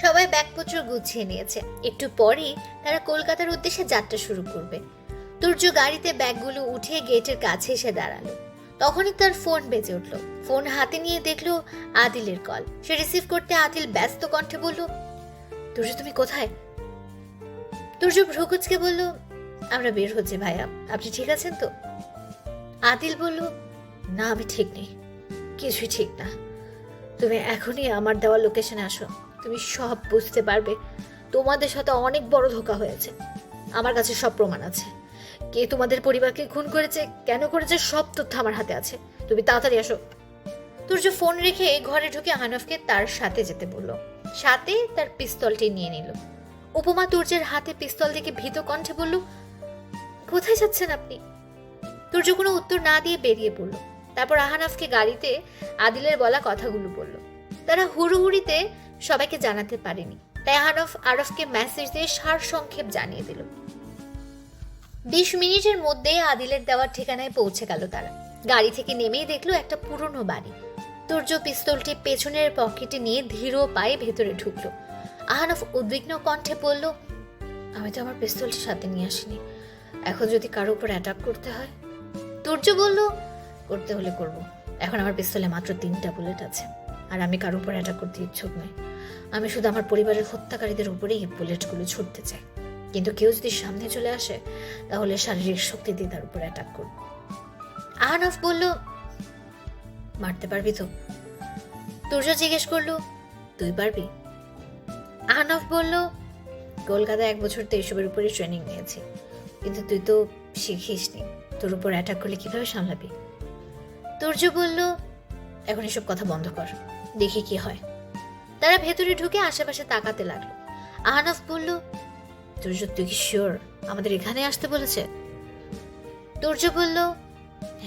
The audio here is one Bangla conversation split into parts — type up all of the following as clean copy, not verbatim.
সবাই ব্যাগপত্র গুছিয়ে নিয়েছে। একটু পরেই তারা কলকাতার উদ্দেশ্যে যাত্রা শুরু করবে। তুর্য গাড়িতে ব্যাগগুলো উঠিয়ে গেটের কাছে এসে দাঁড়ালো। তখনই তার ফোন বেজে উঠলো। ফোন হাতে নিয়ে দেখলো আদিলের কল। সে রিসিভ করতে আদিল ব্যস্ত কণ্ঠে বলল, তুর্য তুমি কোথায়? তুর্য ভ্রুকুচকে বলল, আমরা বের হচ্ছে ভাইয়া, আপনি ঠিক আছেন তো? আদিল বলল, না আমি ঠিক নেই, কিছুই ঠিক না। তুমি এখনই আমার দেওয়া লোকেশনে আসো, তুমি সব বুঝতে পারবে। তোমাদের সাথে অনেক বড় ধোঁকা হয়েছে। আমার কাছে সব প্রমাণ আছে। কে তোমাদের পরিবারকে খুন করেছে, কেন করেছে, সব তথ্য আমার হাতে আছে। তুমি তাড়াতাড়ি আসো। তুর্য ফোন রেখে ঘরে ঢুকে আহনাফকে তার সাথে যেতে বলল। সাথে তার পিস্তলটি নিয়ে নিল। উপমা তুর্যের হাতে পিস্তল দেখে ভীত কণ্ঠে বলল, কোথায় যাচ্ছেন আপনি? তুর্য কোনো উত্তর না দিয়ে বেরিয়ে পড়ল। তারপর আহনাফকে গাড়িতে আদিলের বলা কথাগুলো বলল। তারা হুড়োহুড়িতে সবাইকে জানাতে পারেনি, তাই আহনাফ আরফকে মেসেজ দিয়ে সারসংক্ষেপ জানিয়ে দিল। 20 মিনিটের মধ্যে আদিলের দেওয়ার ঠিকানায় পৌঁছে গেল তারা। গাড়ি থেকে নেমেই দেখলো একটা পুরনো বাড়ি। তুর্য পিস্তলটি পেছনের পকেটে নিয়ে ধীর পায়ে ভেতরে ঢুকলো। আহনাফ উদ্বিগ্ন কণ্ঠে বলল, আমি তো আমার পিস্তলটি সাথে নিয়ে আসিনি। এখন যদি কারো উপর অ্যাটাক করতে হয়? তুর্য বলল, করতে হলে করব। এখন আমার পিস্তলে মাত্র 3টা বুলেট আছে, আর আমি কারো উপর অ্যাটাক করতে ইচ্ছুক নই। আমি শুধু আমার পরিবারের হত্যাকারীদের উপরেই এই বুলেটগুলো ছুটতে চাই। কিন্তু কেউ যদি সামনে চলে আসে, তাহলে শারীরিক শক্তি দিয়ে তার উপর অ্যাটাক করব। আহনাফ বলল, মারতে পারবি তো? তুর্য জিজ্ঞেস করলো, তুই পারবি? আহনাফ বলল, কলকাতায় 1 বছর তো এসবের উপরে ট্রেনিং নিয়েছি, কিন্তু তুই তো শিখিসনি। তোর উপর অ্যাটাক করলে কিভাবে সামলাবি? তুর্য বলল, এখন এসব কথা বন্ধ কর, দেখি কি হয়। তারা ভেতরে ঢুকে আশেপাশে তাকাতে লাগলো। আহনাফ বলল, তুর্য তুই কি শিওর আমাদের এখানে আসতে বলেছে? তুর্য বলল,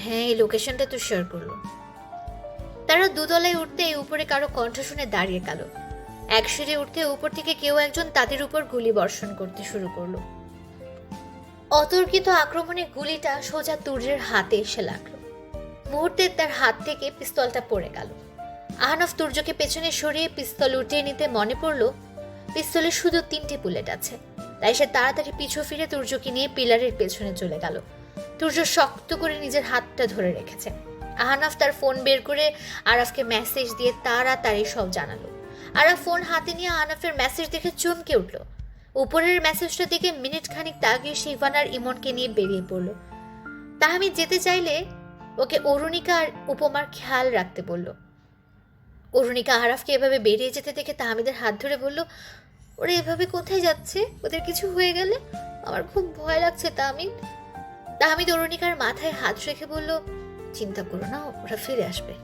হ্যাঁ, এই লোকেশনটা তো শেয়ার করলো। তারা দুতলায় উঠতে উপরে কারো কণ্ঠ শুনে দাঁড়িয়ে গেল। এক সিঁড়ি উঠতে উপর থেকে কেউ একজন তাদের উপর গুলি বর্ষণ করতে শুরু করলো। অতর্কিত আক্রমণে গুলিটা সোজা তুর্যের হাতে এসে লাগলো। মুহূর্তে তার হাত থেকে পিস্তলটা পড়ে গেল। আহনাফ তুর্যকে পেছনে সরিয়ে পিস্তল উঠিয়ে নিতে মনে পড়ল পিস্তলে শুধু 3টে বুলেট আছে। তাই সে তাড়াতাড়ি পিছু ফিরে তুর্যকে নিয়ে পিলারের পেছনে চলে গেল। তুর্য শক্ত করে নিজের হাতটা ধরে রেখেছে। আহনাফ তার ফোন বের করে আরাফকে মেসেজ দিয়ে তাড়াতাড়ি সব জানালো। আরাফ ফোন হাতে নিয়ে আহনাফের মেসেজ দেখে চমকে উঠল। উপরের মেসেজটা দেখে মিনিট খানিক তাকিয়ে শিভান আর ইমনকে নিয়ে বেরিয়ে পড়ল। তাহমিদ যেতে চাইলে ওকে অরুণিকা আর উপমার খেয়াল রাখতে বলল। অরুণিকা আরাফকে এভাবে বেরিয়ে যেতে দেখে তাহমিদের হাত ধরে বলল, ওরা এভাবে কোথায় যাচ্ছে? ওদের কিছু হয়ে গেলে আমার খুব ভয় লাগছে তাহমিদ। তাহমিদ অরুণিকার মাথায় হাত রেখে বলল, চিন্তা করো না, ওরা ফিরে আসবে।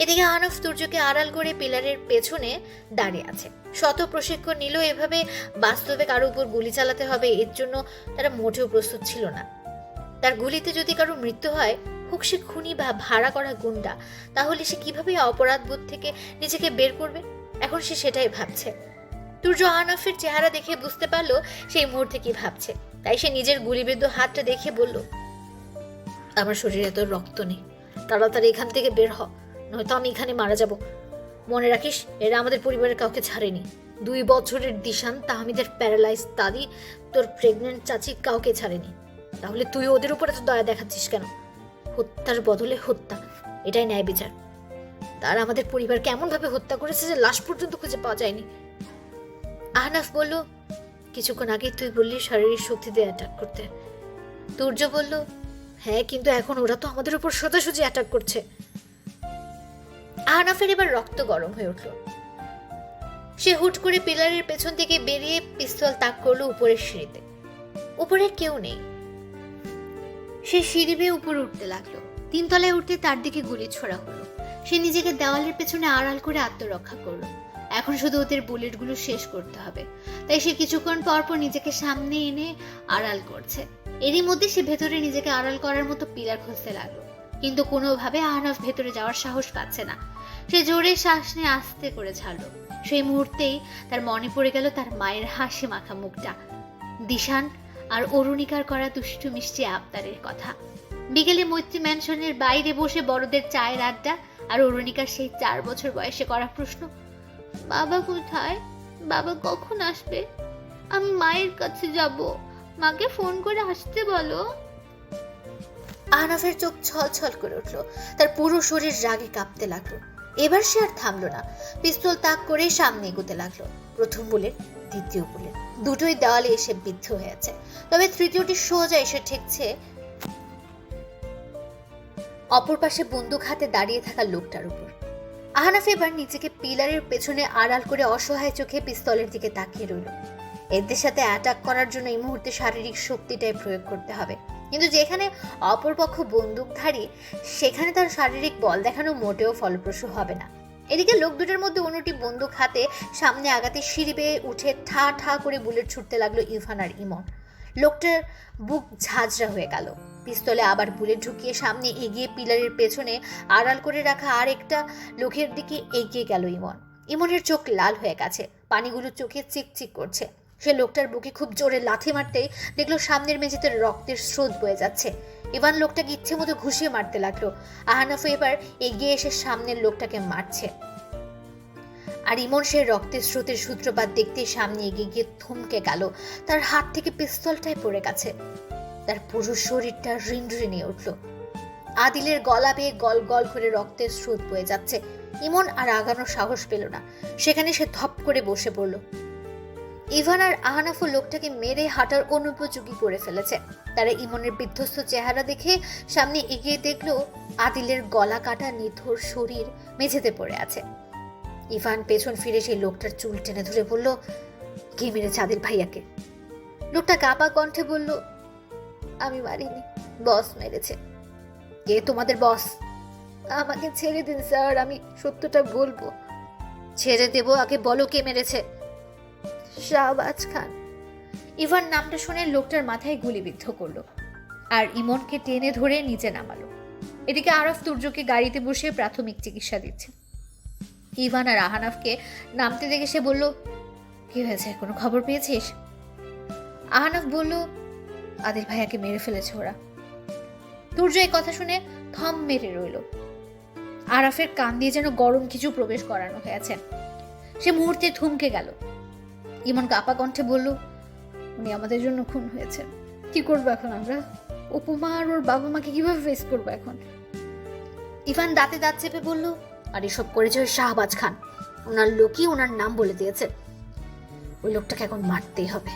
এদিকে আহনাফ তুর্যকে আড়াল করে পিলারের পেছনে দাঁড়িয়ে আছে। শত প্রশিক্ষণ নিল এভাবে বাস্তবে কারো উপর গুলি চালাতে হবে, এর জন্য তারা মোটেও প্রস্তুত ছিল না। তার গুলিতে যদি কারো মৃত্যু হয়, হোক সে খুনি বা ভাড়া করা গুন্ডা, তাহলে সে কিভাবে অপরাধ বোধ থেকে নিজেকে বের করবে? এখন সে সেটাই ভাবছে। তুর্য আহনাফের চেহারা দেখে বুঝতে পারলো সেই মুহূর্তে কি ভাবছে। তাই সে নিজের গুলিবিদ্ধ হাতটা দেখে বলল, আমার শরীরে এত রক্ত নেই, তাড়াতাড়ি এখান থেকে বের হ, নয়তো আমি এখানে মারা যাব। মনে রাখিস, এরা আমাদের পরিবারের কাউকে ছাড়েনি। 2 বছরের দিশান, তাহমিদের প্যারালাইজ দাদি, তোর প্রেগনেন্ট চাচি, কাউকে ছাড়েনি। তাহলে তুই ওদের উপরে তো দয়া দেখাচ্ছিস কেন? হত্যার বদলে হত্যা, এটাই ন্যায় বিচার। তারা আমাদের পরিবারকে এমন ভাবে হত্যা করেছে যে লাশ পর্যন্ত খুঁজে পাওয়া যায়নি। আহনাফ বলল, কিছুক্ষণ আগে তুই বললি শারীরিক শক্তি দিয়ে অ্যাটাক করতে। তুর্য বলল, হ্যাঁ, কিন্তু এখন ওরা তো আমাদের উপর সোজাসুজি অ্যাটাক করছে। আহনাফের এবার রক্ত গরম হয়ে উঠল। সে হুট করে পিলারের পেছন থেকে বেরিয়ে পিস্তল তাক করলো উপরের সিঁড়িতে। উপরে কেউ নেই। সে সিঁড়ি বেয়ে উপরে উঠতে লাগলো। 3 তলায় উঠতে তার দিকে গুলি ছোড়া হলো। সে নিজেকে দেওয়ালের পেছনে আড়াল করে আত্মরক্ষা করলো। এখন শুধু ওদের বুলেটগুলো শেষ করতে হবে। তাই সে কিছুক্ষণ পর পর নিজেকে সামনে এনে আড়াল করছে। এরই মধ্যে সে ভেতরে নিজেকে আড়াল করার মতো পিলার খুঁজতে লাগলো, কিন্তু কোনোভাবে আহনাফ ভেতরে যাওয়ার সাহস পাচ্ছে না। সে জোরে শ্বাস নিয়ে আস্তে করে ছাড়লো। সেই মুহূর্তেই তার মনে পড়ে গেল তার মায়ের হাসি মাখা মুখটা, দিশান আর অরুণিকার করা দুষ্টু মিষ্টি আবদারের কথা। বিকেলে মৈত্রী ম্যানশনের বাইরে বসে বড়দের চায়ের আড্ডা, আর অরুণিকার সেই 4 বছর বয়সে করা প্রশ্ন, বাবা কোথায়? বাবা কখন আসবে? আমি মায়ের কাছে যাব, মাকে ফোন করে আসতে বলো। আহনাফের চোখ ছলছল করে উঠল, তার পুরো শরীর রাগে কাঁপতে লাগলো। এবার সে আর থামলো না, পিস্তল তাক করে সামনে এগোতে লাগলো। প্রথম বুলেট, দ্বিতীয় বুলেট, দুটোই দেওয়ালে এসে বিদ্ধ হয়েছে, তবে তৃতীয়টি সোজা এসে ঠেকছে অপর পাশে বন্দুক হাতে দাঁড়িয়ে থাকা লোকটার উপর। আহনাফ এবার নিজেকে পিলারের পেছনে আড়াল করে অসহায় চোখে পিস্তলের দিকে তাকিয়ে রইল। এদের সাথে অ্যাটাক করার জন্য এই মুহূর্তে শারীরিক শক্তিটাই প্রয়োগ করতে হবে, কিন্তু যেখানে অপরপক্ষ বন্দুকধারী, সেখানে তার শারীরিক বল দেখানো মোটেও ফলপ্রসূ হবে না। এদিকে লোক দুটোর মধ্যে অন্যটি বন্দুক হাতে সামনে আগাতে সিঁড়ি বেয়ে উঠে ঠা ঠা করে বুলেট ছুটতে লাগলো ইরফান আর ইমন। লোকটার বুক ঝাঁঝরা হয়ে গেল। পিস্তলে আবার বুলেট ঢুকিয়ে সামনে এগিয়ে পিলারের পেছনে আড়াল করে রাখা আর একটা লোকের দিকে এগিয়ে গেল ইমন। ইমনের চোখ লাল হয়ে গেছে, পানিগুলো চোখে চিকচিক করছে। সে লোকটার বুকে খুব জোরে লাথি মারতেই দেখলো সামনের মেঝেতে রক্তের স্রোত বয়ে যাচ্ছে। ইভান লোকটাকে ইচ্ছে মতো ঘুষিয়ে মারতে লাগলো। আহনাফ এবার এগিয়ে এসে সামনের লোকটাকে মারছে, আর ইমন সে রক্তের স্রোতের সূত্রপাত দেখতে সামনে এগিয়ে গিয়ে থমকে গেল। তার হাত থেকে পিস্তলটাই পড়ে গেছে। তার পুরো শরীরটা রিনরিনিয়ে উঠল। আদিলের গলা বেয়ে গল গল করে রক্তের স্রোত বয়ে যাচ্ছে। ইমন আর আগানোর সাহস পেল না, সেখানে সে ধপ করে বসে পড়ল। ইভান আর আহনাফও লোকটাকে মেরে হাঁটার অনুপযোগী করে ফেলেছে। তারা ইমনের বিধ্বস্ত চেহারা দেখে সামনে এগিয়ে দেখলো আদিলের গলা কাটা নিথর শরীর মেঝেতে পড়ে আছে। ইভান পেছন ফিরে সেই লোকটার চুল টেনে ধরে বলল, কে মেরেছে আদিল ভাইয়াকে? লোকটা কাঁপা কণ্ঠে বলল, আমি মারিনি, বস মেরেছে। কে তোমাদের বস? আমাকে ছেড়ে দিন স্যার, আমি সত্যটা বলবো। ছেড়ে দেব, আগে বলো কে মেরেছে। শাহবাজ খান। ইভান নামটা শুনে লোকটার মাথায় গুলিবিদ্ধ করলো আর ইমনকে টেনে ধরে নিচে নামালো। এদিকে আরফ তুর্যকে গাড়িতে বসে প্রাথমিক চিকিৎসা দিচ্ছে। ইভান আর আহনাফকে নামতে দেখে সে বলল, কি হয়েছে, কোনো খবর পেয়েছিস? আহনাফ বলল, আদিল ভাইয়াকে মেরে ফেলেছে ওরা। তুর্য এই কথা শুনে থম মেরে রইল। আরাফের কান দিয়ে যেন গরম কিছু প্রবেশ করানো হয়েছে। সে মুহূর্তে থমকে গেল। ইমন কাপা কণ্ঠে বলল, উনি আমাদের জন্য খুন হয়েছে, কি করবো এখন আমরা? উপমা আর ওর বাবা মাকে কিভাবে ফেস করবো এখন? ইভান দাঁতে দাঁত চেপে বলল, আর এসব করেছে ওই শাহবাজ খান। ওনার লোকই ওনার নাম বলে দিয়েছে। ওই লোকটাকে এখন মারতেই হবে।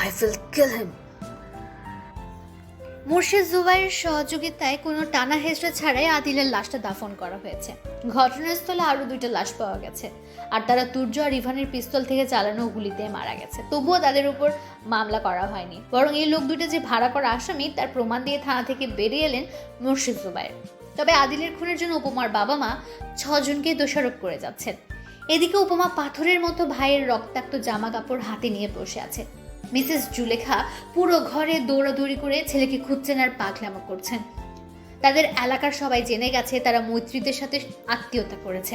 I will kill him. মুর্শিদ জুবাইরের সহযোগিতায় কোনো টানা হেঁচড়া ছাড়াই আদিলের লাশটা দাফন করা হয়েছে। ঘটনাস্থলে আরো 2টা লাশ পাওয়া গেছে, আর তারা তুর্য আর ইভানের পিস্তল থেকে চালানো গুলিতে মারা গেছে। তবুও তাদের উপর মামলা করা হয়নি, বরং এই লোক দুটো যে ভাড়া করা আসামি তার প্রমাণ দিয়ে থানা থেকে বেরিয়ে এলেন মুর্শিদ জুবাইর। তবে আদিলের খুনের জন্য উপমার বাবা মা 6 জনকে দোষারোপ করে যাচ্ছেন। এদিকে উপমা পাথরের মতো ভাইয়ের রক্তাক্ত জামা কাপড় হাতে নিয়ে বসে আছে। মিসেস জুলেখা পুরো ঘরে দৌড়াদৌড়ি করে ছেলেকে খুঁজছেন আর পাগলামো করছেন। তাদের এলাকার সবাই জেনে গেছে তারা মৈত্রীদের সাথে আত্মীয়তা করেছে।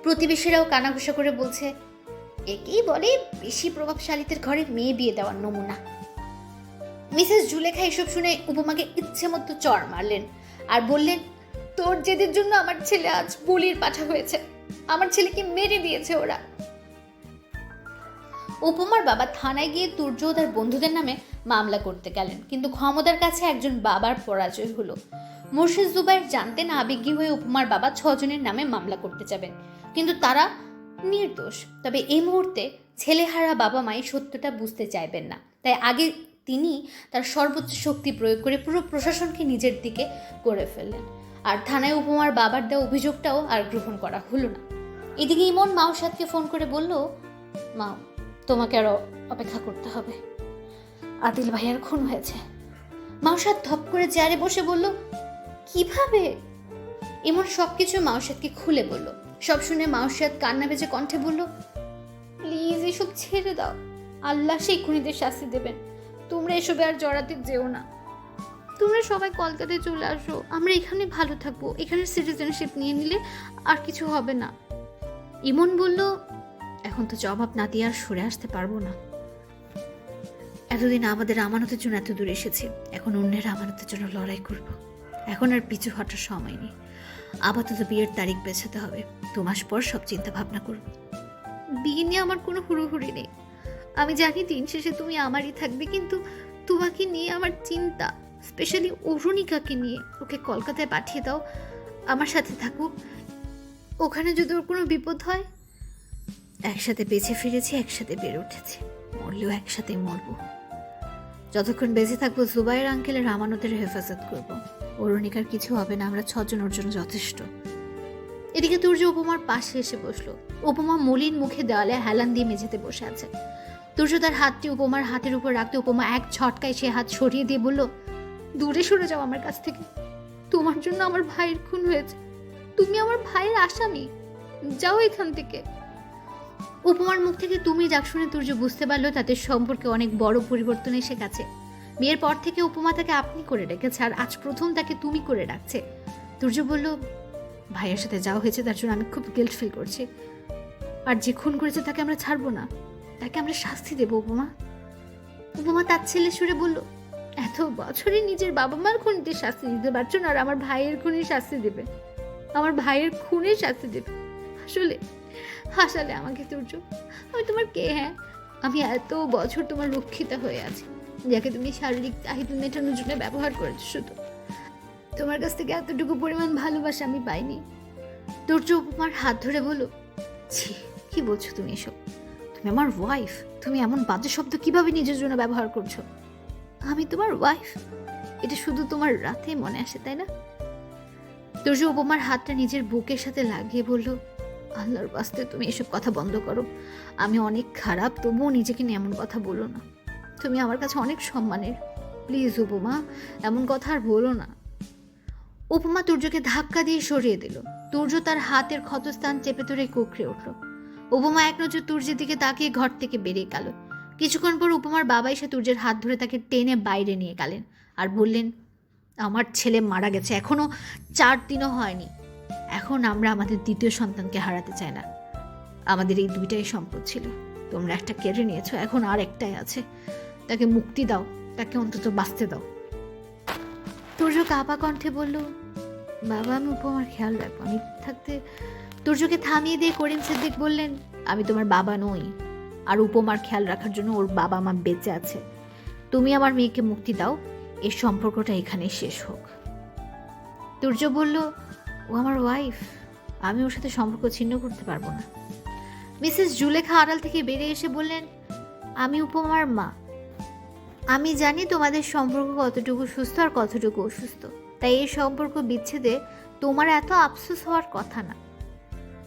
প্রতিবেশীরাও কানাঘুষা করে বলছে, একেই বলে বেশি প্রভাবশালীদের ঘরে মেয়ে বিয়ে দেওয়ার নমুনা। মিসেস জুলেখা এসব শুনে উপমাকে ইচ্ছে মতো চড় মারলেন আর বললেন, তোর জেদের জন্য আমার ছেলে আজ বলির পাঠা হয়েছে। আমার ছেলেকে মেরে দিয়েছে ওরা। উপমার বাবা থানায় গিয়ে তুর্য ও তার বন্ধুদের নামে মামলা করতে গেলেন, কিন্তু ক্ষমতার কাছে একজন বাবার পরাজয় হলো। মুর্শিদ জুবাইর জানতেন আবেগী হয়ে উপমার বাবা 6 জনের নামে মামলা করতে যাবেন, কিন্তু তারা নির্দোষ। তবে এই মুহূর্তে ছেলেহারা বাবা মাই সত্যটা বুঝতে চাইবেন না, তাই আগে তিনি তার সর্বোচ্চ শক্তি প্রয়োগ করে পুরো প্রশাসনকে নিজের দিকে করে ফেললেন। আর থানায় উপমার বাবার দেওয়া অভিযোগটাও আর গ্রহণ করা হলো না। এদিকে ইমন মাওসাদকে ফোন করে বলল, মা, তোমাকে আরো অপেক্ষা করতে হবে, আদিল ভাইয়ার খুন হয়েছে। মাওসাদ ধপ করে চেয়ারে বসে বলল, কিভাবে? ইমন সবকিছু মাওসাদকে খুলে বলল। সব শুনে মাওসাদ কান্না ভেজে কণ্ঠে বলল, প্লিজ এসব ছেড়ে দাও, আল্লাহ সেই খুনিদের শাস্তি দেবেন। তোমরা এসবে আর জড়াতে যেও না। তোমরা সবাই কলকাতায় চলে আসো, আমরা এখানে ভালো থাকবো। এখানের সিটিজেনশিপ নিয়ে নিলে আর কিছু হবে না। ইমন বলল, এখন তো জবাব না দিয়ে আর সরে আসতে পারবো না। এতদিন আমাদের আমানতের জন্য এত দূর এসেছি, এখন অন্যের আমানতের জন্য লড়াই করব। এখন আর পিছু হটার সময় নেই। আপাতত বিয়ের তারিখ বেছাতে হবে, 2 মাস পর সব চিন্তা ভাবনা করব। বিয়ে নিয়ে আমার কোনো হুড়োহুড়ি নেই। আমি জানি দিন শেষে তুমি আমারই থাকবে, কিন্তু তোমাকে নিয়ে আমার চিন্তা, স্পেশালি অরুণিকাকে নিয়ে। ওকে কলকাতায় পাঠিয়ে দাও, আমার সাথে থাকুক। ওখানে যদি ওর কোনো বিপদ হয়, একসাথে বেঁচে ফিরেছি, একসাথে বেড়ে উঠেছি, মরলেও একসাথেই মরবো। যতক্ষণ বেঁচে থাকবো জুবাইর আঙ্কেলের আমানতের হেফাজত করব। অরুণিকার কিছু হবে না, আমরা 6 জন ওর জন্য যথেষ্ট। এদিকে তুর্য উপমার পাশে এসে বসলো। উপমা মলিন মুখে দেওয়ালে হেলান দিয়ে মেঝেতে বসে আছে। তুর্য তার হাতটি উপমার হাতের উপর রাখতে উপমা এক ঝটকায় সে হাত সরিয়ে দিয়ে বলল, দূরে সরে যাও আমার কাছ থেকে। তোমার জন্য আমার ভাইয়ের খুন হয়েছে, তুমি আমার ভাইয়ের আসামি, যাও এখান থেকে। উপমার মুখ থেকে তুমি ডাক শুনে তুর্য বুঝতে পারলো তাদের সম্পর্কে অনেক বড় পরিবর্তন এসে গেছে। বিয়ের পর থেকে উপমা তাকে আপনি করে রেখেছে, আর আজ প্রথম তাকে তুমি করে রাখছে। তুর্য বলল, ভাইয়ের সাথে যাওয়া হয়েছে তার জন্য আমি খুব গিল্ট ফিল করছি, আর যে খুন করেছে তাকে আমরা ছাড়বো না, তাকে আমরা শাস্তি দেবো উপমা। উপমা তার ছেলে সুরে বলল, এত বছরে নিজের বাবা মার খুনিদের শাস্তি দিতে পারছো না, আর আমার ভাইয়ের খুনের শাস্তি দেবে, আমার ভাইয়ের খুনের শাস্তি দেবে। আসলে হাসালে আমাকে তুর্য, আমি তোমার কে? হ্যাঁ, আমি এত বছর তোমার রক্ষিতা হয়ে আছি, যাকে তুমি শারীরিক চাহিদা মেটানোর জন্য ব্যবহার করেছো। শুধু তোমার কাছ থেকে এতটুকু পরিমাণ ভালোবাসা আমি পাইনি। তুর্য উপমার হাত ধরে বলো, ছি, কি বলছো তুমি এসব? তুমি আমার ওয়াইফ, তুমি এমন বাজে শব্দ কিভাবে নিজের জন্য ব্যবহার করছো? আমি তোমার ওয়াইফ, এটা শুধু তোমার রাতে মনে আসে, তাই না? তুর্য উপমার হাতটা নিজের বুকের সাথে লাগিয়ে বলল, আল্লাহর বাস্তে তুমি এসব কথা বন্ধ করো। আমি অনেক খারাপ, তবুও নিজেকে নিয়ে এমন কথা বলো না। তুমি আমার কাছে অনেক সম্মানের, প্লিজ উপমা, এমন কথা আর বলো না। উপমা তুর্যকে ধাক্কা দিয়ে সরিয়ে দিল। তুর্য তার হাতের ক্ষতস্থান চেপে ধরে কুঁকড়ে উঠল। উপমা এক নজর তুর্যের দিকে তাকিয়ে ঘর থেকে বেরিয়ে গেল। কিছুক্ষণ পর উপমার বাবা এসে তুর্যের হাত ধরে তাকে টেনে বাইরে নিয়ে গেলেন আর বললেন, আমার ছেলে মারা গেছে, এখনো 4 দিনও হয়নি। এখন আমরা আমাদের দ্বিতীয় সন্তানকে হারাতে চাই না। আমাদের এই 2টাই সম্পদ ছিল, তোমরা একটা কেড়ে নিয়েছো, এখন আর একটাই আছে। তাকে মুক্তি দাও, তাকে অন্তত বাঁচতে দাও। তুর্য কাঁপা কণ্ঠে বলল, বাবা, আমি উপমার খেয়াল রাখবো। আমি থাকতে। তুর্যকে থামিয়ে দিয়ে করিম সিদ্দিক বললেন, আমি তোমার বাবা নই, আর উপমার খেয়াল রাখার জন্য ওর বাবা মা বেঁচে আছে। তুমি আমার মেয়েকে মুক্তি দাও, এর সম্পর্কটা এখানেই শেষ হোক। তুর্য বলল, ও আমার ওয়াইফ, আমি ওর সাথে সম্পর্ক ছিন্ন করতে পারবো না। মিসেস জুলেখা আড়াল থেকে বেরিয়ে এসে বললেন, আমি উপমার মা, আমি জানি তোমাদের সম্পর্ক কতটুকু সুস্থ আর কতটুকু অসুস্থ, তাই এই সম্পর্ক বিচ্ছেদে তোমার এত আফসোস হওয়ার কথা না।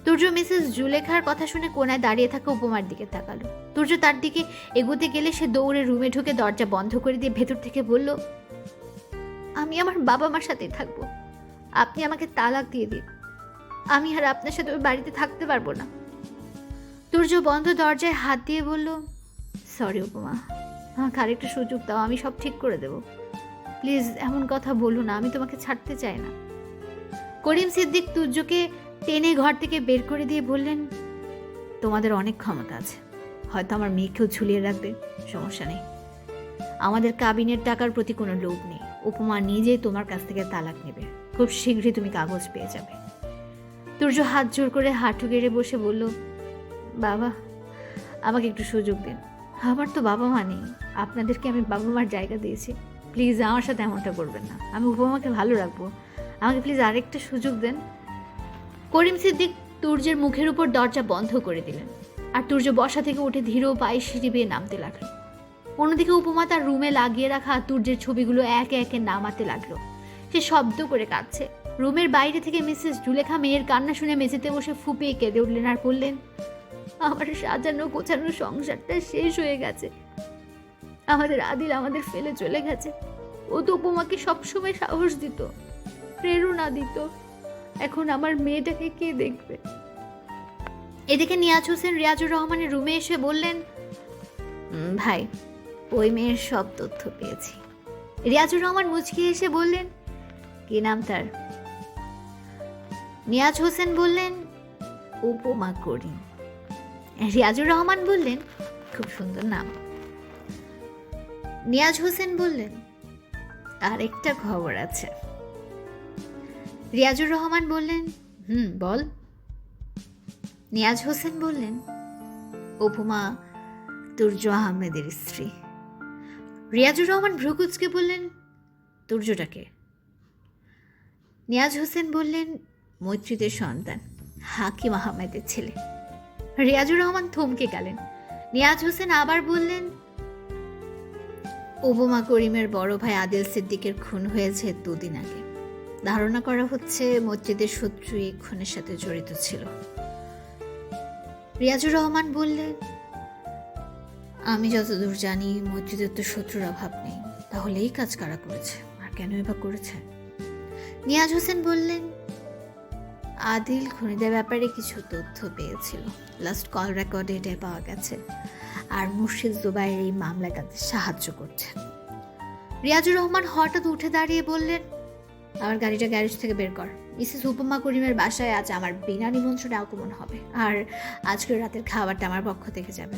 তুর্য মিসেস জুলেখার কথা শুনে কোনায় দাঁড়িয়ে থাকা উপমার দিকে তাকালো। তুর্য তার দিকে এগোতে গেলে সে দৌড়ে রুমে ঢুকে দরজা বন্ধ করে দিয়ে ভেতর থেকে বলল, আমি আমার বাবা মার সাথেই থাকবো, আপনি আমাকে তালাক দিয়ে দিন, আমি আর আপনার সাথে ওই বাড়িতে থাকতে পারবো না। তুর্য বন্ধ দরজায় হাত দিয়ে বলল, সরি উপমা, আমাকে আরেকটা সুযোগ দাও, আমি সব ঠিক করে দেব। প্লিজ এমন কথা বলো না, আমি তোমাকে ছাড়তে চাই না। করিম সিদ্দিক তুর্যকে টেনে ঘর থেকে বের করে দিয়ে বললেন, তোমাদের অনেক ক্ষমতা আছে, হয়তো আমার মেয়েকেও ঝুলিয়ে রাখবে, সমস্যা নেই। আমাদের কাবিনের টাকার প্রতি কোনো লোভ নেই। উপমা নিজেই তোমার কাছ থেকে তালাক নেবে, খুব শীঘ্রই তুমি কাগজ পেয়ে যাবে। তুর্য হাত জোর করে হাঁটু গেড়ে বসে বলল, বাবা, আমাকে একটু সুযোগ দিন, আমার তো বাবা মা নেই, আপনাদেরকে আমি বাবা মার জায়গা দিয়েছি, প্লিজ আমার সাথে এমনটা করবেন না, আমি উপমাকে ভালো রাখবো, আমাকে প্লিজ আরেকটা সুযোগ দেন। করিম সিদ্দিক তুর্যের মুখের উপর দরজা বন্ধ করে দিলেন, আর তুর্য বসা থেকে উঠে ধীর পায়ে সিঁড়ি বেয়ে নামতে লাগলো। অন্যদিকে উপমা তার রুমে লাগিয়ে রাখা তুর্যের ছবিগুলো একে একে নামাতে লাগলো। সে শব্দ করে কাঁদছে। রুমের বাইরে থেকে মিসেস জুলেখা মেয়ের কান্না শুনে মেঝেতে বসে ফুপিয়ে কেঁদে উঠলেন আর বললেন, আমার সাজানো গোছানো সংসারটা শেষ হয়ে গেছে, আমাদের আদিল আমাদের ফেলে চলে গেছে। ও তো উপমাকে সবসময় সাহস দিত, প্রেরণা দিত, এখন আমার মেয়েটাকে কে দেখবে? এদিকে নিয়াজ হোসেন রিয়াজুর রহমানের রুমে এসে বললেন, ভাই, ওই মেয়ের সব তথ্য পেয়েছি। রিয়াজুর রহমান মুচকি এসে বললেন, কি নাম তার? নিয়াজ হোসেন বললেন, উপমা করিম। রিয়াজুর রহমান বললেন, খুব সুন্দর নাম। নিয়াজ হোসেন বললেন, আরেকটা খবর আছে। রিয়াজুর রহমান বললেন, বল। নিয়াজ হোসেন বললেন, উপমা তুর্য আহমেদের স্ত্রী। রিয়াজুর রহমান ভ্রুকুচকে বললেন, তুর্যটাকে? নিয়াজ হোসেন বললেন, মৈত্রীদের সন্তান, হাকিম আহমেদের ছেলে। রিয়াজুর রহমান থমকে গেলেন। নিয়াজ হোসেন আবার বললেন, উপমা করিমের বড় ভাই আদিল সিদ্দিকের খুন হয়েছে 2 দিন আগে। ধারণা করা হচ্ছে মৈত্রীদের শত্রু এই খুনের সাথে জড়িত ছিল। রিয়াজুর রহমান বললেন, আমি যতদূর জানি মৈত্রীদের তো শত্রুর অভাব নেই, তাহলে এই কাজ কারা করেছে আর কেনই বা করেছে? নিয়াজ হোসেন বললেন, আদিল খুনিদের ব্যাপারে কিছু তথ্য পেয়েছিল, লাস্ট কল রেকর্ডে এটাই পাওয়া গেছে, আর মুর্শিদ জুবাইর এই মামলায় তাদের সাহায্য করছে। রিয়াজুর রহমান হঠাৎ উঠে দাঁড়িয়ে বললেন, আমার গাড়িটা গ্যারেজ থেকে বের কর। মিসেস উপমা করিমের বাসায় আজ আমার বিনা নিমন্ত্রণে আগমন হবে, আর আজকের রাতের খাবারটা আমার পক্ষ থেকে যাবে।